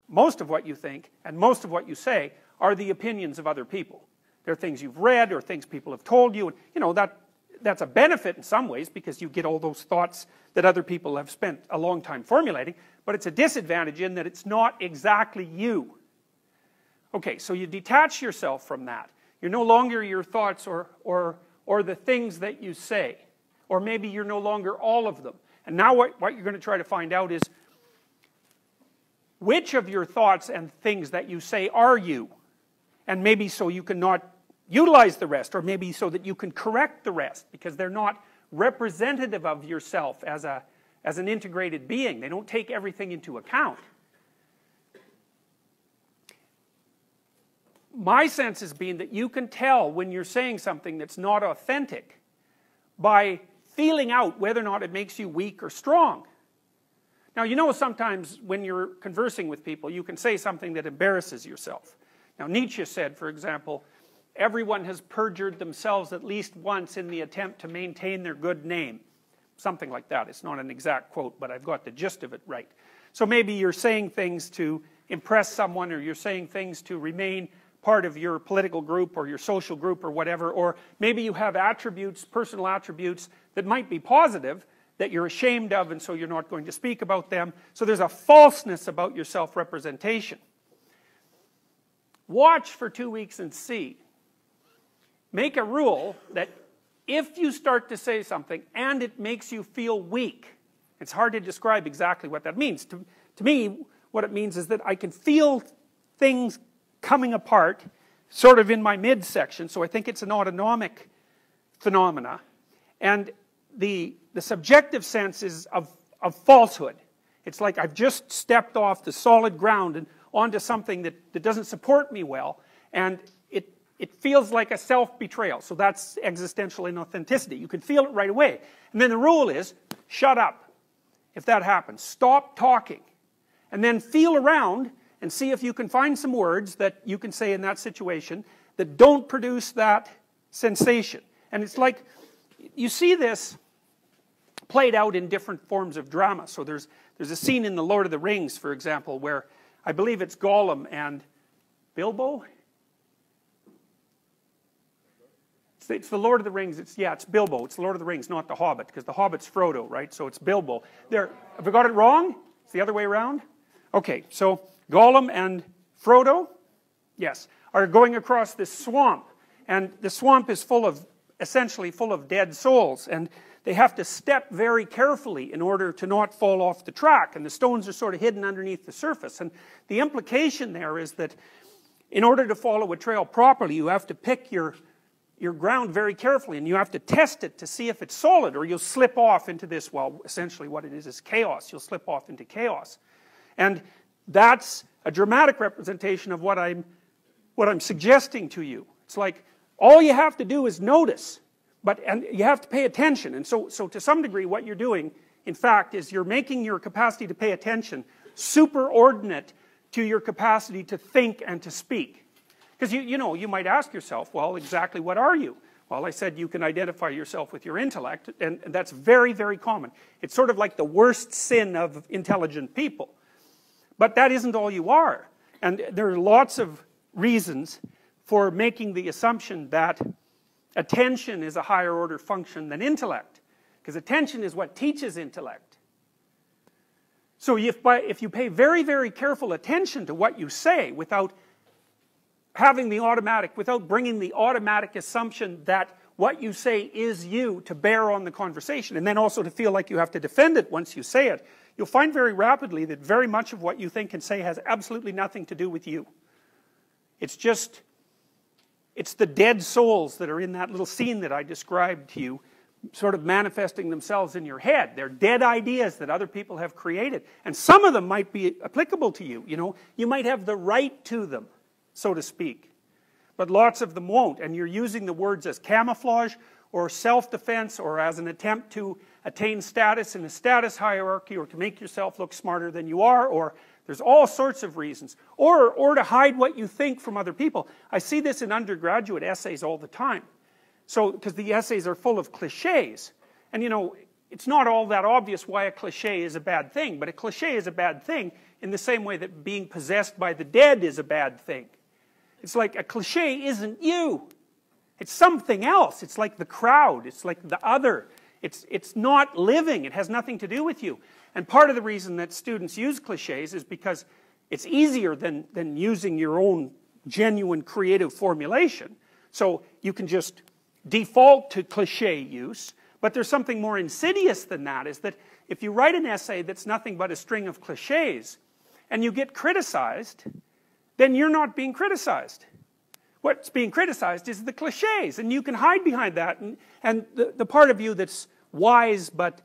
most of what you think and most of what you say are the opinions of other people. They're things you've read or things people have told you, and you know, that's a benefit in some ways because you get all those thoughts that other people have spent a long time formulating, but it's a disadvantage in that it's not exactly you. Okay, so you detach yourself from that. You're no longer your thoughts or the things that you say, or maybe you're no longer all of them. And now what you're going to try to find out is which of your thoughts and things that you say are you, and maybe so you can not utilize the rest, or maybe so that you can correct the rest, because they're not representative of yourself as an integrated being. They don't take everything into account. My sense has been that you can tell when you're saying something that's not authentic by feeling out whether or not it makes you weak or strong. Now, you know, sometimes when you're conversing with people, you can say something that embarrasses yourself. Now, Nietzsche said, for example, everyone has perjured themselves at least once in the attempt to maintain their good name. Something like that. It's not an exact quote, but I've got the gist of it right. So maybe you're saying things to impress someone, or you're saying things to remain part of your political group or your social group or whatever, or maybe you have attributes, personal attributes that might be positive that you're ashamed of, and so you're not going to speak about them. So there's a falseness about your self-representation. Watch for 2 weeks and see. Make a rule that if you start to say something and it makes you feel weak, it's hard to describe exactly what that means. To me, what it means is that I can feel things coming apart, sort of in my midsection, so I think it's an autonomic phenomena. And the subjective sense is of falsehood. It's like I've just stepped off the solid ground and onto something that doesn't support me well, and it feels like a self-betrayal. So that's existential inauthenticity. You can feel it right away. And then the rule is, shut up if that happens. Stop talking. And then feel around and see if you can find some words that you can say in that situation that don't produce that sensation. And it's like, you see this played out in different forms of drama. So there's a scene in The Lord of the Rings, for example, where I believe it's Gollum and Bilbo. It's the Lord of the Rings. It's Bilbo. It's the Lord of the Rings, not the Hobbit, because the Hobbit's Frodo, right? So it's Bilbo. Have I got it wrong? It's the other way around? Okay, so Gollum and Frodo, yes, are going across this swamp. And the swamp is essentially full of dead souls. And they have to step very carefully in order to not fall off the track. And the stones are sort of hidden underneath the surface. And the implication there is that in order to follow a trail properly, you have to pick your ground very carefully, and you have to test it to see if it's solid, or you'll slip off into this, well, essentially what it is chaos. You'll slip off into chaos. And that's a dramatic representation of what I'm suggesting to you. It's like, all you have to do is notice, and you have to pay attention. And so to some degree, what you're doing, in fact, is you're making your capacity to pay attention superordinate to your capacity to think and to speak. Because you might ask yourself, well, exactly what are you? Well, I said you can identify yourself with your intellect, and that's very, very common. It's sort of like the worst sin of intelligent people. But that isn't all you are. And there are lots of reasons for making the assumption that attention is a higher order function than intellect. Because attention is what teaches intellect. So if you pay very, very careful attention to what you say without bringing the automatic assumption that what you say is you to bear on the conversation, and then also to feel like you have to defend it once you say it, you'll find very rapidly that very much of what you think and say has absolutely nothing to do with you. It's the dead souls that are in that little scene that I described to you, sort of manifesting themselves in your head. They're dead ideas that other people have created. And some of them might be applicable to you. You might have the right to them, so to speak. But lots of them won't. And you're using the words as camouflage or self-defense or as an attempt to attain status in a status hierarchy or to make yourself look smarter than you are, or there's all sorts of reasons. Or to hide what you think from other people. I see this in undergraduate essays all the time. So, because the essays are full of cliches. And it's not all that obvious why a cliche is a bad thing, but a cliche is a bad thing in the same way that being possessed by the dead is a bad thing. It's like a cliche isn't you. It's something else. It's like the crowd. It's like the other. It's not living. It has nothing to do with you. And part of the reason that students use cliches is because it's easier than using your own genuine creative formulation. So you can just default to cliche use, but there's something more insidious than that, is that if you write an essay that's nothing but a string of cliches, and you get criticized, then you're not being criticized. What's being criticized is the cliches, and you can hide behind that, and the part of you that's wise but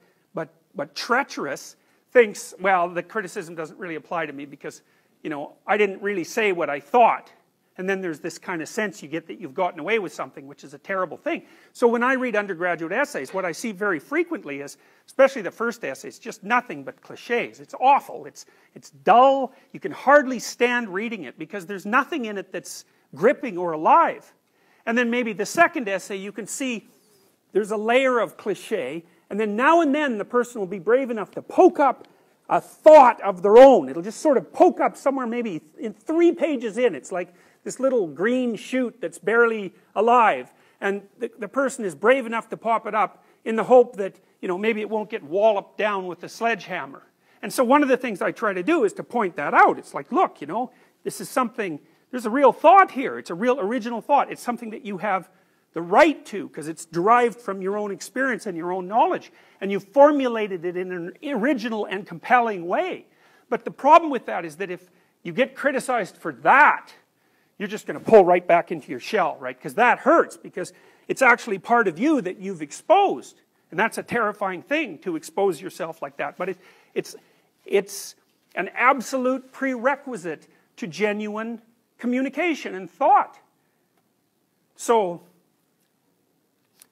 treacherous thinks, well, the criticism doesn't really apply to me because, you know, I didn't really say what I thought. And then there's this kind of sense you get that you've gotten away with something, which is a terrible thing. So when I read undergraduate essays, what I see very frequently is, especially the first essays, just nothing but cliches. It's awful. It's dull. You can hardly stand reading it because there's nothing in it that's gripping or alive. And then maybe the second essay, you can see there's a layer of cliche, and then now and then the person will be brave enough to poke up a thought of their own. It'll just sort of poke up somewhere maybe in 3 pages in. It's like this little green shoot that's barely alive, and the person is brave enough to pop it up in the hope that, you know, maybe it won't get walloped down with a sledgehammer. And so one of the things I try to do is to point that out. It's like, look, you know, this is something, there's a real thought here. It's a real original thought. It's something that you have the right to, because it's derived from your own experience and your own knowledge, and you've formulated it in an original and compelling way. But the problem with that is that if you get criticized for that, you're just going to pull right back into your shell, right? Because that hurts, because it's actually part of you that you've exposed. And that's a terrifying thing, to expose yourself like that. But it's an absolute prerequisite to genuine communication and thought. So,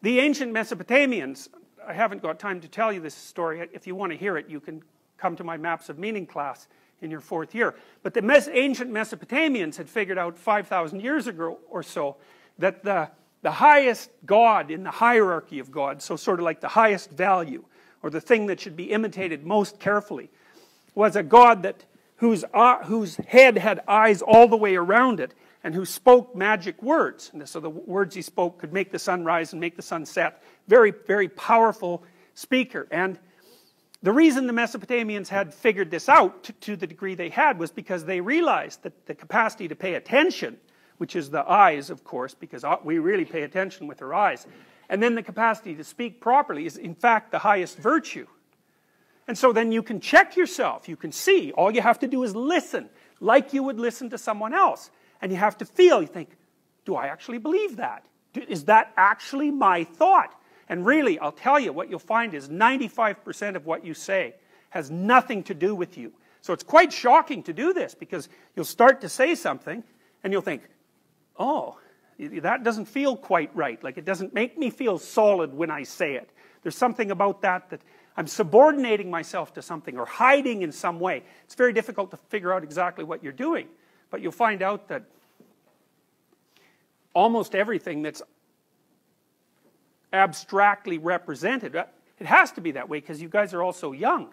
the ancient Mesopotamians, I haven't got time to tell you this story. If you want to hear it, you can come to my Maps of Meaning class in your 4th year. But the ancient Mesopotamians had figured out 5,000 years ago or so that the highest god in the hierarchy of gods, so sort of like the highest value, or the thing that should be imitated most carefully, was a god whose head had eyes all the way around it, and who spoke magic words. And so the words he spoke could make the sun rise and make the sun set. Very, very powerful speaker. And the reason the Mesopotamians had figured this out to the degree they had was because they realized that the capacity to pay attention, which is the eyes, of course, because we really pay attention with our eyes, and then the capacity to speak properly is in fact the highest virtue. And so then you can check yourself. You can see. All you have to do is listen, like you would listen to someone else. And you have to feel, you think, do I actually believe that? Is that actually my thought? And really, I'll tell you, what you'll find is 95% of what you say has nothing to do with you. So it's quite shocking to do this, because you'll start to say something, and you'll think, oh, that doesn't feel quite right. Like, it doesn't make me feel solid when I say it. There's something about that I'm subordinating myself to something, or hiding in some way. It's very difficult to figure out exactly what you're doing. But you'll find out that almost everything that's abstractly represented, it has to be that way because you guys are all so young.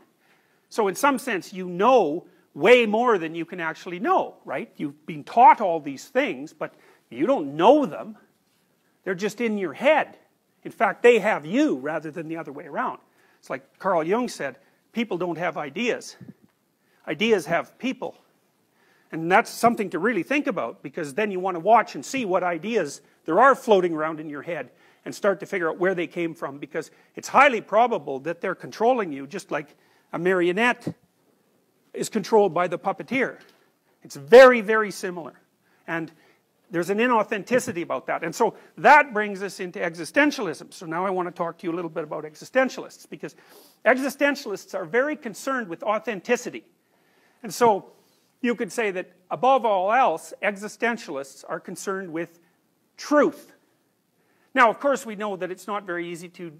So in some sense, you know way more than you can actually know, right? You've been taught all these things, but you don't know them. They're just in your head. In fact, they have you rather than the other way around. It's like Carl Jung said, people don't have ideas. Ideas have people. And that's something to really think about, because then you want to watch and see what ideas there are floating around in your head and start to figure out where they came from, because it's highly probable that they're controlling you, just like a marionette is controlled by the puppeteer. It's very, very similar. And there's an inauthenticity about that. And so that brings us into existentialism. So now I want to talk to you a little bit about existentialists, because existentialists are very concerned with authenticity. And so you could say that, above all else, existentialists are concerned with truth. Now, of course, we know that it's not very easy to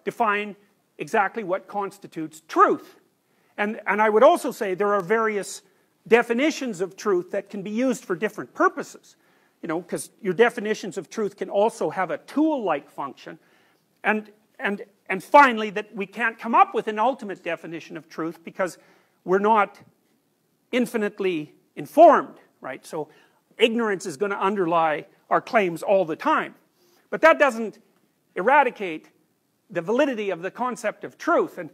define exactly what constitutes truth. And I would also say there are various definitions of truth that can be used for different purposes. You know, because your definitions of truth can also have a tool-like function. And finally, that we can't come up with an ultimate definition of truth because we're not infinitely informed, right? So ignorance is going to underlie our claims all the time. But that doesn't eradicate the validity of the concept of truth. And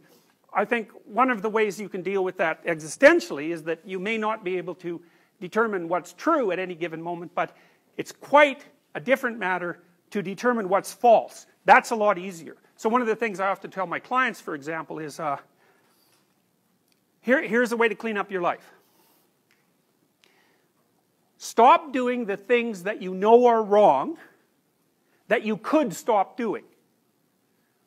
I think one of the ways you can deal with that existentially is that you may not be able to determine what's true at any given moment, but it's quite a different matter to determine what's false. That's a lot easier. So one of the things I often tell my clients, for example, is here's a way to clean up your life. Stop doing the things that you know are wrong that you could stop doing.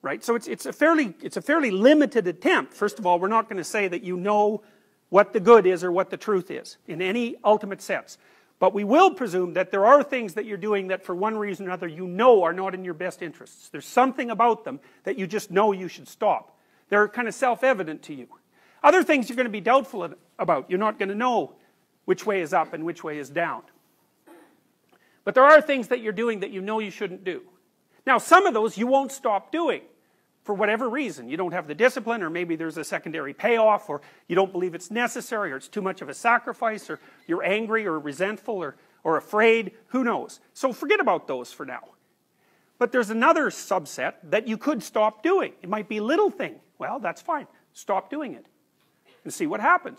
Right? So it's a fairly limited attempt. First of all, we're not going to say that you know what the good is or what the truth is in any ultimate sense. But we will presume that there are things that you're doing that for one reason or another you know are not in your best interests. There's something about them that you just know you should stop. They're kind of self-evident to you. Other things you're going to be doubtful about. You're not going to know which way is up and which way is down. But there are things that you're doing that you know you shouldn't do. Now, some of those you won't stop doing for whatever reason. You don't have the discipline, or maybe there's a secondary payoff, or you don't believe it's necessary, or it's too much of a sacrifice, or you're angry or resentful or afraid. Who knows? So forget about those for now. But there's another subset that you could stop doing. It might be a little thing. Well, that's fine. Stop doing it and see what happens.